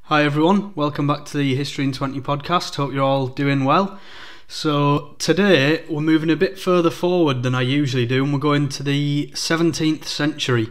Hi everyone, welcome back to the History in 20 podcast. Hope you're all doing well. So today we're moving a bit further forward than I usually do, and we're going to the 17th century,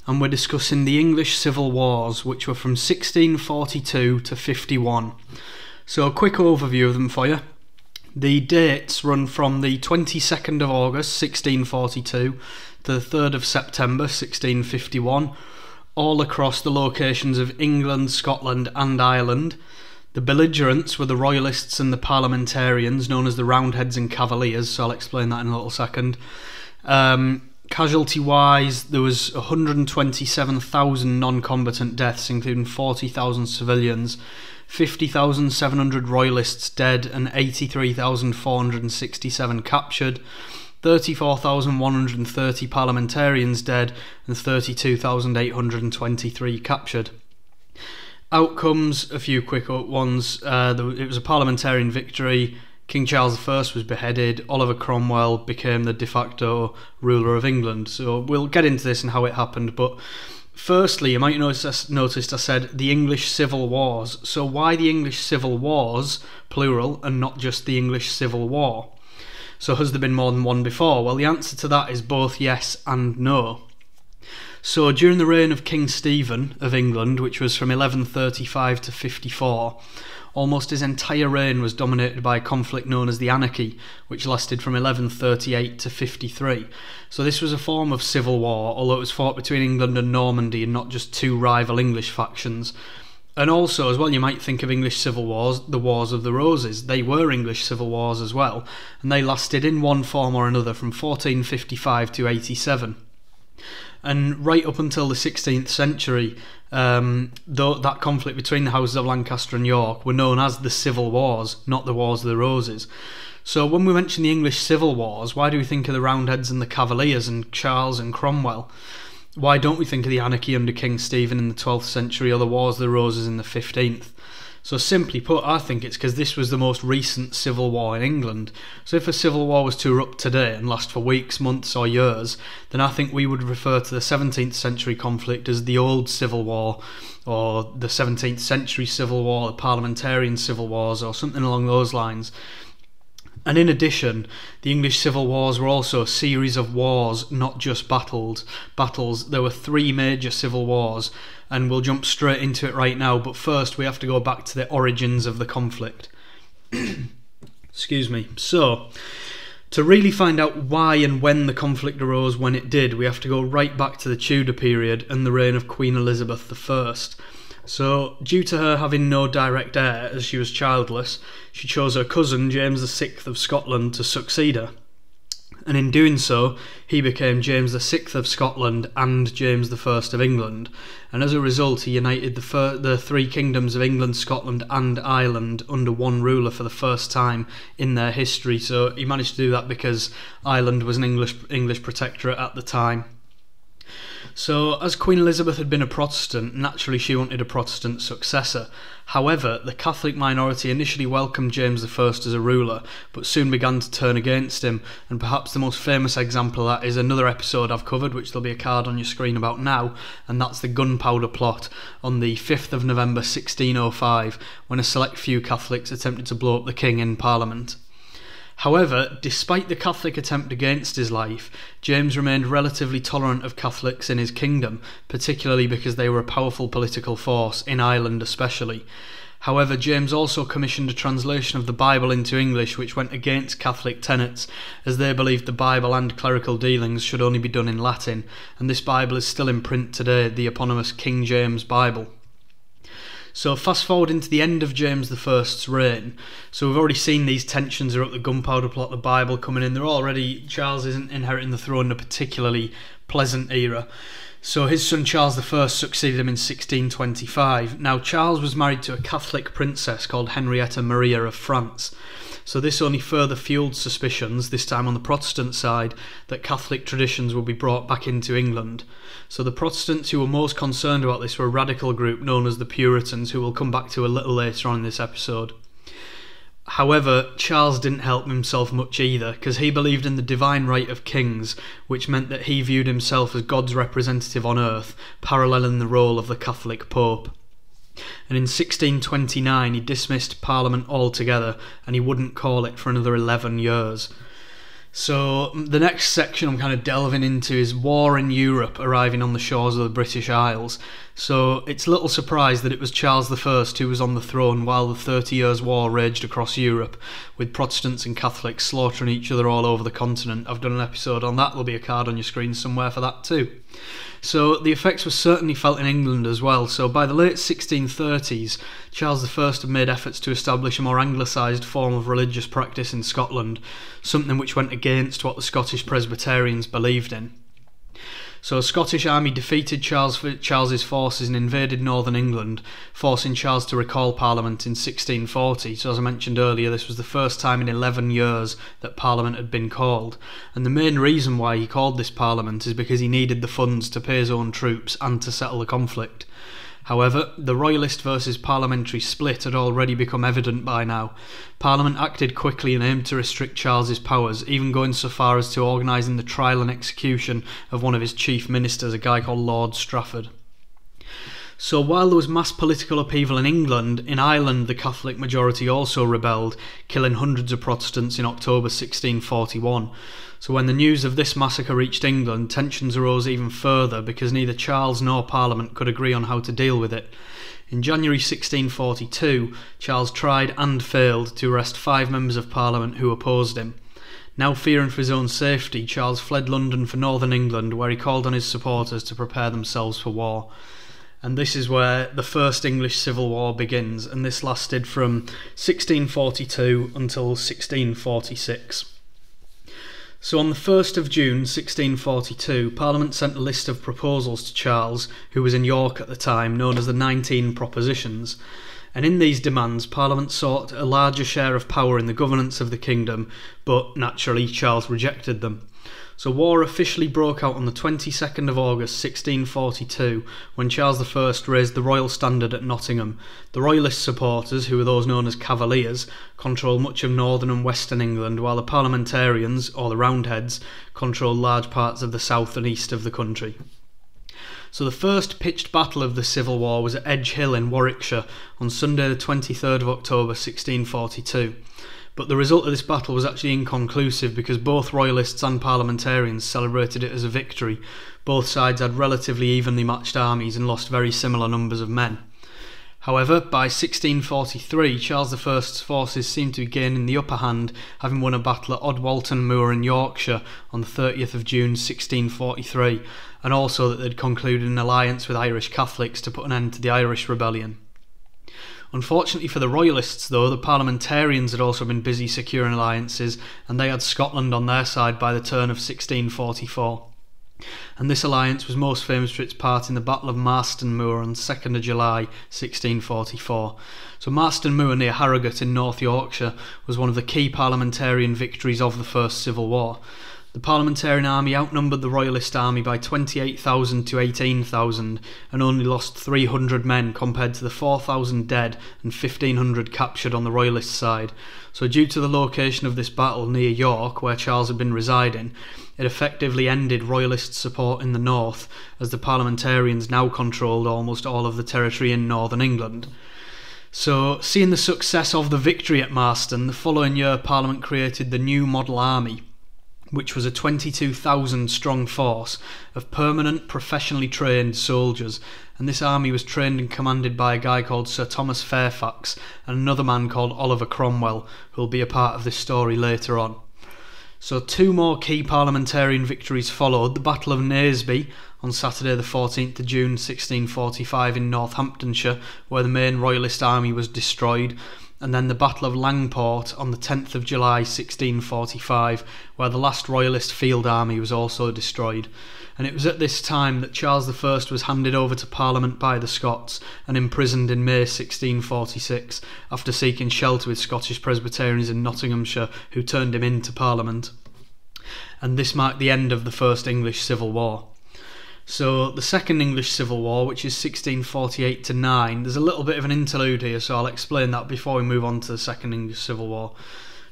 and we're discussing the English Civil Wars, which were from 1642 to 51. So a quick overview of them for you. The dates run from the 22nd of August 1642 to the 3rd of September 1651, all across the locations of England, Scotland and Ireland. The belligerents were the Royalists and the Parliamentarians, known as the Roundheads and Cavaliers, so I'll explain that in a little second. Casualty-wise, there was 127,000 non-combatant deaths, including 40,000 civilians, 50,700 Royalists dead and 83,467 captured, 34,130 parliamentarians dead and 32,823 captured. Outcomes, a few quick ones. It was a parliamentarian victory. King Charles I was beheaded. Oliver Cromwell became the de facto ruler of England. So we'll get into this and how it happened. But firstly, you might noticed I said the English Civil Wars. So why the English Civil Wars, plural, and not just the English Civil War? So has there been more than one before? Well, the answer to that is both yes and no. So during the reign of King Stephen of England, which was from 1135 to 54, almost his entire reign was dominated by a conflict known as the Anarchy, which lasted from 1138 to 53. So this was a form of civil war, although it was fought between England and Normandy and not just two rival English factions. And also, as well, you might think of English civil wars, the Wars of the Roses. They were English civil wars as well, and they lasted in one form or another from 1455 to 87. And right up until the 16th century, though that conflict between the houses of Lancaster and York were known as the Civil Wars, not the Wars of the Roses. So when we mention the English Civil Wars, why do we think of the Roundheads and the Cavaliers and Charles and Cromwell? Why don't we think of the anarchy under King Stephen in the 12th century or the Wars of the Roses in the 15th? So simply put, I think it's because this was the most recent civil war in England. So if a civil war was to erupt today and last for weeks, months or years, then I think we would refer to the 17th century conflict as the Old Civil War, or the 17th century Civil War, the Parliamentarian Civil Wars, or something along those lines. And in addition, the English Civil Wars were also a series of wars, not just battles. There were three major civil wars, and we'll jump straight into it right now, but first we have to go back to the origins of the conflict. Excuse me. So, to really find out why and when the conflict arose when it did, we have to go right back to the Tudor period and the reign of Queen Elizabeth I. So, due to her having no direct heir as she was childless, she chose her cousin James VI of Scotland to succeed her. And in doing so, he became James VI of Scotland and James I of England. And as a result, he united the three kingdoms of England, Scotland and Ireland under one ruler for the first time in their history. So he managed to do that because Ireland was an English protectorate at the time. So, as Queen Elizabeth had been a Protestant, naturally she wanted a Protestant successor. However, the Catholic minority initially welcomed James I as a ruler, but soon began to turn against him, and perhaps the most famous example of that is another episode I've covered, which there'll be a card on your screen about now, and that's the Gunpowder Plot on the 5th of November 1605, when a select few Catholics attempted to blow up the king in Parliament. However, despite the Catholic attempt against his life, James remained relatively tolerant of Catholics in his kingdom, particularly because they were a powerful political force, in Ireland especially. However, James also commissioned a translation of the Bible into English which went against Catholic tenets, as they believed the Bible and clerical dealings should only be done in Latin, and this Bible is still in print today, the eponymous King James Bible. So fast forward into the end of James I's reign. So we've already seen these tensions are up, the Gunpowder Plot, the Bible coming in. Charles isn't inheriting the throne in a particularly pleasant era. So his son Charles I succeeded him in 1625. Now Charles was married to a Catholic princess called Henrietta Maria of France. So this only further fueled suspicions, this time on the Protestant side, that Catholic traditions would be brought back into England. So the Protestants who were most concerned about this were a radical group known as the Puritans, who we'll come back to a little later on in this episode. However, Charles didn't help himself much either, because he believed in the divine right of kings, which meant that he viewed himself as God's representative on earth, paralleling the role of the Catholic Pope. And in 1629 he dismissed Parliament altogether, and he wouldn't call it for another 11 years. So the next section I'm kind of delving into is war in Europe arriving on the shores of the British Isles. So it's little surprise that it was Charles I who was on the throne while the 30 Years' War raged across Europe, with Protestants and Catholics slaughtering each other all over the continent. I've done an episode on that, there'll be a card on your screen somewhere for that too. So the effects were certainly felt in England as well. So by the late 1630s, Charles I had made efforts to establish a more anglicised form of religious practice in Scotland, something which went against what the Scottish Presbyterians believed in. So a Scottish army defeated Charles's forces and invaded northern England, forcing Charles to recall Parliament in 1640. So as I mentioned earlier, this was the first time in 11 years that Parliament had been called. And the main reason why he called this Parliament is because he needed the funds to pay his own troops and to settle the conflict. However, the Royalist versus parliamentary split had already become evident by now. Parliament acted quickly and aimed to restrict Charles's powers, even going so far as to organising the trial and execution of one of his chief ministers, a guy called Lord Strafford. So while there was mass political upheaval in England, in Ireland the Catholic majority also rebelled, killing hundreds of Protestants in October 1641. So when the news of this massacre reached England, tensions arose even further because neither Charles nor Parliament could agree on how to deal with it. In January 1642, Charles tried and failed to arrest 5 members of Parliament who opposed him. Now fearing for his own safety, Charles fled London for northern England, where he called on his supporters to prepare themselves for war. And this is where the First English Civil War begins, and this lasted from 1642 until 1646. So on the 1st of June 1642, Parliament sent a list of proposals to Charles, who was in York at the time, known as the 19 Propositions. And in these demands, Parliament sought a larger share of power in the governance of the kingdom, but naturally Charles rejected them. So war officially broke out on the 22nd of August 1642 when Charles I raised the royal standard at Nottingham. The royalist supporters, who were those known as Cavaliers, controlled much of northern and western England, while the parliamentarians, or the Roundheads, controlled large parts of the south and east of the country. So the first pitched battle of the Civil War was at Edge Hill in Warwickshire on Sunday the 23rd of October 1642. But the result of this battle was actually inconclusive because both royalists and parliamentarians celebrated it as a victory. Both sides had relatively evenly matched armies and lost very similar numbers of men. However, by 1643, Charles I's forces seemed to be gaining the upper hand, having won a battle at Odwalton Moor in Yorkshire on the 30th of June 1643, and also that they'd concluded an alliance with Irish Catholics to put an end to the Irish Rebellion. Unfortunately for the Royalists, though, the parliamentarians had also been busy securing alliances, and they had Scotland on their side by the turn of 1644. And this alliance was most famous for its part in the Battle of Marston Moor on 2nd of July 1644. So Marston Moor near Harrogate in North Yorkshire was one of the key parliamentarian victories of the First Civil War. The parliamentarian army outnumbered the royalist army by 28,000 to 18,000 and only lost 300 men compared to the 4,000 dead and 1,500 captured on the royalist side. So due to the location of this battle near York, where Charles had been residing, it effectively ended royalist support in the north, as the parliamentarians now controlled almost all of the territory in northern England. So, seeing the success of the victory at Marston, the following year Parliament created the New Model Army, which was a 22,000 strong force of permanent, professionally trained soldiers, and this army was trained and commanded by a guy called Sir Thomas Fairfax and another man called Oliver Cromwell, who will be a part of this story later on. So 2 more key parliamentarian victories followed: the Battle of Naseby on Saturday the 14th of June 1645 in Northamptonshire, where the main royalist army was destroyed, and then the Battle of Langport on the 10th of July 1645, where the last royalist field army was also destroyed. And it was at this time that Charles I was handed over to Parliament by the Scots and imprisoned in May 1646 after seeking shelter with Scottish Presbyterians in Nottinghamshire, who turned him into Parliament. And this marked the end of the First English Civil War. So the Second English Civil War, which is 1648 to 9, there's a little bit of an interlude here, so I'll explain that before we move on to the Second English Civil War.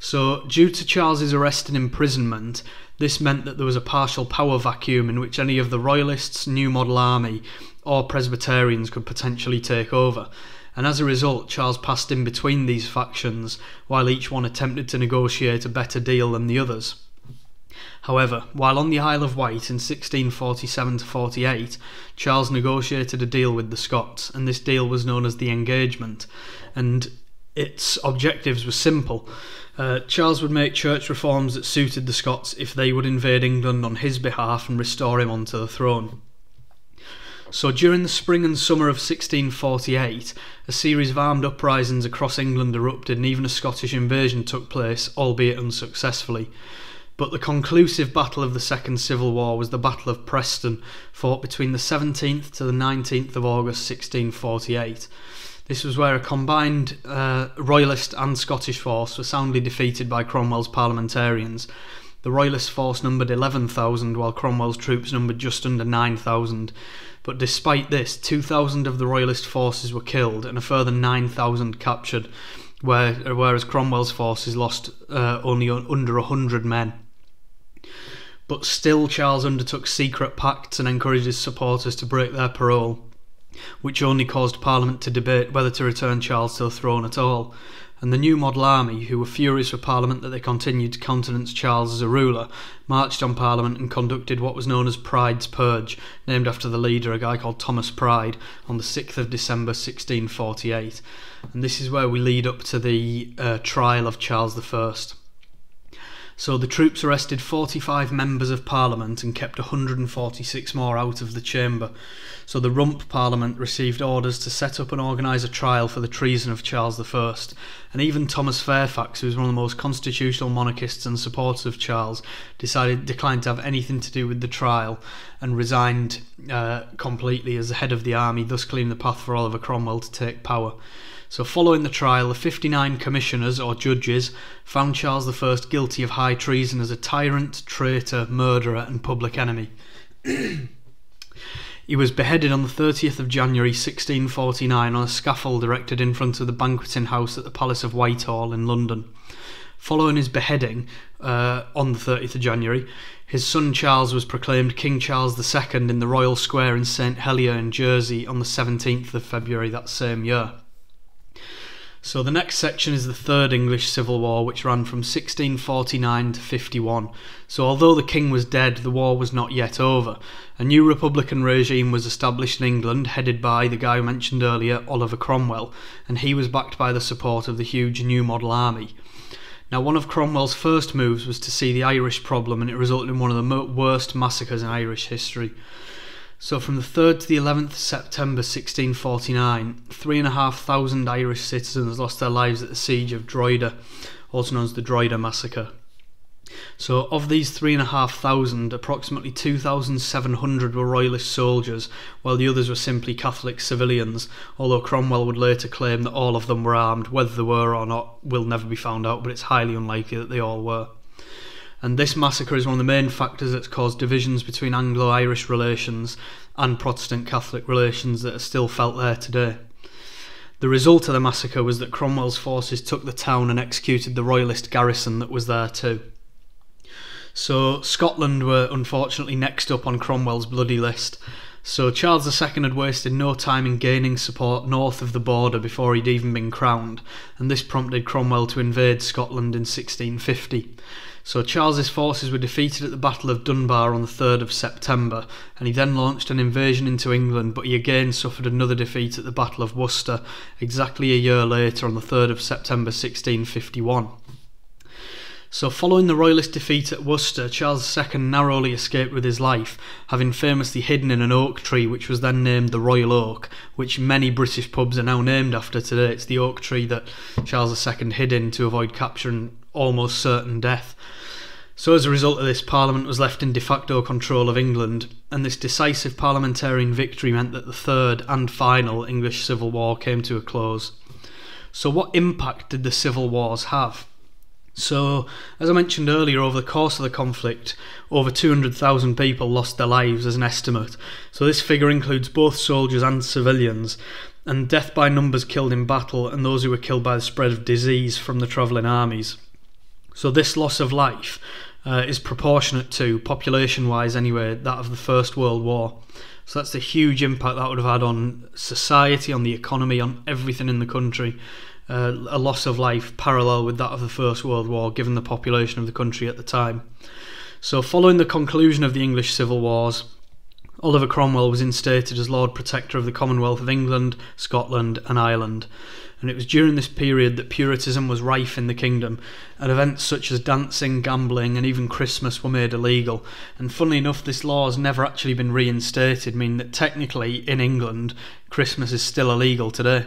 So due to Charles's arrest and imprisonment, this meant that there was a partial power vacuum in which any of the Royalists' New Model Army or Presbyterians could potentially take over, and as a result Charles passed in between these factions while each one attempted to negotiate a better deal than the others. However, while on the Isle of Wight in 1647–48, Charles negotiated a deal with the Scots, and this deal was known as the Engagement, and its objectives were simple. Charles would make church reforms that suited the Scots if they would invade England on his behalf and restore him onto the throne. So during the spring and summer of 1648, a series of armed uprisings across England erupted, and even a Scottish invasion took place, albeit unsuccessfully. But the conclusive battle of the Second Civil War was the Battle of Preston, fought between the 17th to the 19th of August 1648. This was where a combined Royalist and Scottish force were soundly defeated by Cromwell's parliamentarians. The Royalist force numbered 11,000, while Cromwell's troops numbered just under 9,000. But despite this, 2,000 of the Royalist forces were killed and a further 9,000 captured, whereas Cromwell's forces lost only under 100 men. But still, Charles undertook secret pacts and encouraged his supporters to break their parole, which only caused Parliament to debate whether to return Charles to the throne at all. And the new model army, who were furious with Parliament that they continued to countenance Charles as a ruler, marched on Parliament and conducted what was known as Pride's Purge, named after the leader, a guy called Thomas Pride, on the 6th of December 1648. And this is where we lead up to the trial of Charles I. So the troops arrested 45 members of Parliament and kept 146 more out of the chamber. So the Rump Parliament received orders to set up and organise a trial for the treason of Charles I. And even Thomas Fairfax, who was one of the most constitutional monarchists and supporters of Charles, declined to have anything to do with the trial and resigned completely as the head of the army, thus clearing the path for Oliver Cromwell to take power. So following the trial, the 59 commissioners, or judges, found Charles I guilty of high treason as a tyrant, traitor, murderer and public enemy. He was beheaded on the 30th of January 1649 on a scaffold erected in front of the banqueting house at the Palace of Whitehall in London. Following his beheading on the 30th of January, his son Charles was proclaimed King Charles II in the Royal Square in St Helier in Jersey on the 17th of February that same year. So the next section is the Third English Civil War, which ran from 1649 to 51. So although the king was dead, the war was not yet over. A new republican regime was established in England, headed by the guy I mentioned earlier, Oliver Cromwell, and he was backed by the support of the huge new model army. Now, one of Cromwell's first moves was to see the Irish problem, and it resulted in one of the worst massacres in Irish history. So from the 3rd to the 11th September 1649, 3,500 Irish citizens lost their lives at the siege of Drogheda, also known as the Drogheda Massacre. So of these 3,500, approximately 2,700 were Royalist soldiers, while the others were simply Catholic civilians, although Cromwell would later claim that all of them were armed. Whether they were or not will never be found out, but it's highly unlikely that they all were. And this massacre is one of the main factors that's caused divisions between Anglo-Irish relations and Protestant-Catholic relations that are still felt there today. The result of the massacre was that Cromwell's forces took the town and executed the Royalist garrison that was there too. So Scotland were unfortunately next up on Cromwell's bloody list. So Charles II had wasted no time in gaining support north of the border before he'd even been crowned, and this prompted Cromwell to invade Scotland in 1650. So Charles's forces were defeated at the Battle of Dunbar on the 3rd of September, and he then launched an invasion into England, but he again suffered another defeat at the Battle of Worcester, exactly a year later on the 3rd of September 1651. So following the Royalist defeat at Worcester, Charles II narrowly escaped with his life, having famously hidden in an oak tree which was then named the Royal Oak, which many British pubs are now named after today. It's the oak tree that Charles II hid in to avoid capture and almost certain death. So as a result of this, Parliament was left in de facto control of England, and this decisive parliamentarian victory meant that the third and final English Civil War came to a close. So what impact did the Civil Wars have? So, as I mentioned earlier, over the course of the conflict, over 200,000 people lost their lives as an estimate. So this figure includes both soldiers and civilians, and death by numbers killed in battle and those who were killed by the spread of disease from the travelling armies. So this loss of life is proportionate to, population-wise anyway, that of the First World War. So that's the huge impact that would have had on society, on the economy, on everything in the country. A loss of life parallel with that of the First World War, given the population of the country at the time. So following the conclusion of the English Civil Wars, Oliver Cromwell was instated as Lord Protector of the Commonwealth of England, Scotland and Ireland. And it was during this period that Puritanism was rife in the kingdom, and events such as dancing, gambling and even Christmas were made illegal. And funnily enough, this law has never actually been reinstated, meaning that technically in England, Christmas is still illegal today.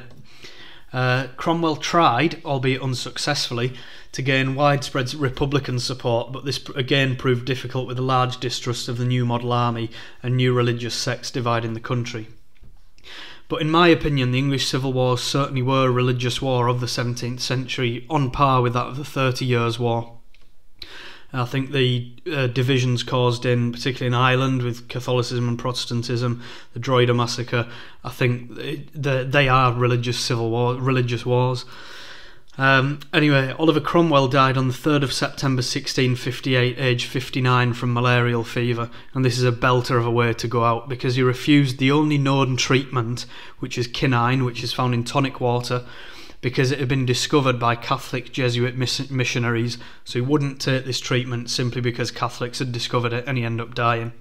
Cromwell tried, albeit unsuccessfully, to gain widespread Republican support, but this again proved difficult with a large distrust of the new model army and new religious sects dividing the country. But in my opinion, the English Civil Wars certainly were a religious war of the 17th century, on par with that of the 30 Years' War. I think the divisions caused particularly in Ireland with Catholicism and Protestantism, the Drogheda massacre, I think they are religious wars. Anyway, Oliver Cromwell died on the 3rd of September 1658, aged 59, from malarial fever, and this is a belter of a way to go out because he refused the only known treatment, which is quinine, which is found in tonic water, because it had been discovered by Catholic Jesuit missionaries, so he wouldn't take this treatment simply because Catholics had discovered it, and he ended up dying.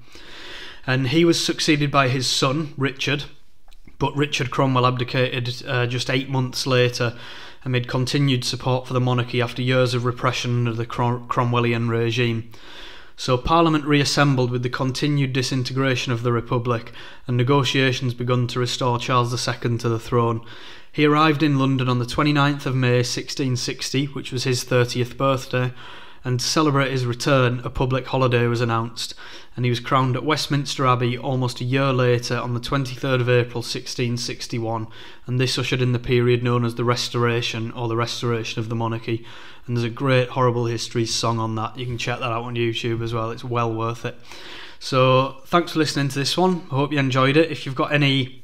And he was succeeded by his son, Richard, but Richard Cromwell abdicated just 8 months later amid continued support for the monarchy after years of repression under the Cromwellian regime. So Parliament reassembled with the continued disintegration of the Republic, and negotiations begun to restore Charles II to the throne. He arrived in London on the 29th of May 1660, which was his 30th birthday, and to celebrate his return, a public holiday was announced, and he was crowned at Westminster Abbey almost a year later on the 23rd of April 1661, and this ushered in the period known as the Restoration, or the Restoration of the Monarchy. And there's a great Horrible Histories song on that. You can check that out on YouTube as well, it's well worth it. So thanks for listening to this one, I hope you enjoyed it. If you've got any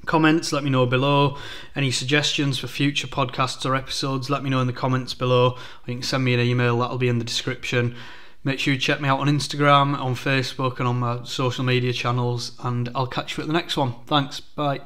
comments, let me know below. Any suggestions for future podcasts or episodes, let me know in the comments below, or you can send me an email, that'll be in the description. Make sure you check me out on Instagram, on Facebook and on my social media channels, and I'll catch you at the next one. Thanks, bye.